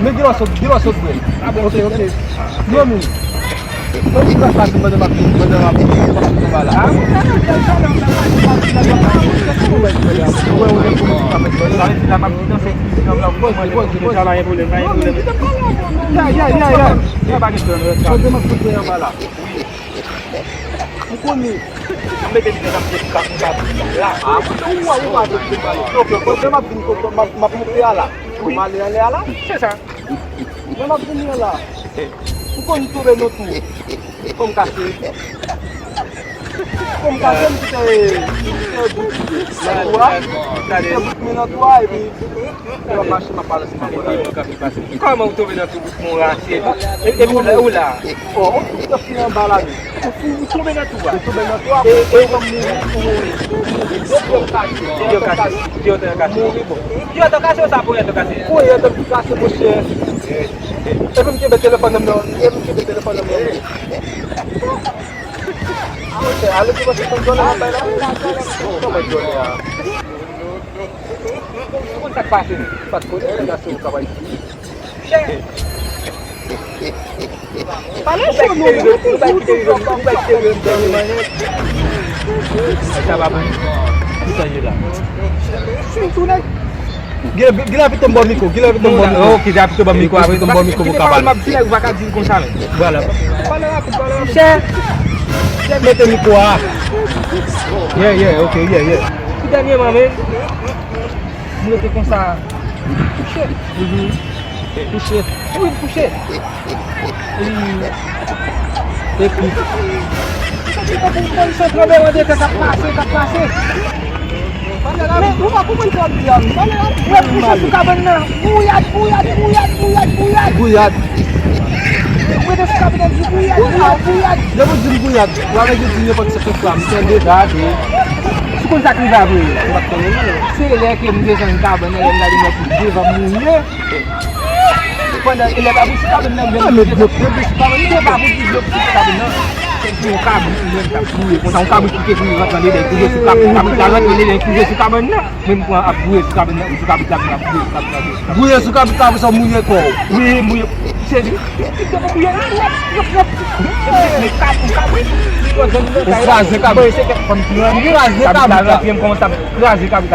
Mais dis-moi ça, ok. Non, mais. Quand tu vas passer, madame, pourquoi nous trouvons nos tours comme cassé? Comme cassé, c'est toi et puis on va marcher ma parole. Comment vous trouvez dans tout mon racine? Et vous là où là? Oh, on se fait un balade. Vous trouvez dans tout là? Vous trouvez dans toi et comme Gila fitu mbom miko, oh kita fitu mbom miko, apa itu mbom miko buka bal. Sila bakal di konsal. Voilà. Saya mete miko ah. Yeah, okay, yeah. Kita ni mamen. Mete konsal. Touché. Oui, touché. Et puis ça peut bien dire que ça passe. Mais vous va comment ça bien? Buyat. Je vous dis buyat. Là je dis pas que c'est flamme, c'est déjà Se quando está crivado ele, se ele é que me deixa em cabo, né? Ele vai me pedir, vai morrer. Quando ele vai buscar, ele vai me buscar, ele vai buscar, tem um cabo, ele está fui, quando um cabo que tem vai ali dentro, esse cabo tá lá ali dentro, esse cabo não, mesmo com a buia, esse cabo não, esse cabo tá lá, buia, esse cabo só mulher com. Oui, mulher. Você Raser cabo, você quer continuar? Raser cabo, como está? Raser cabo.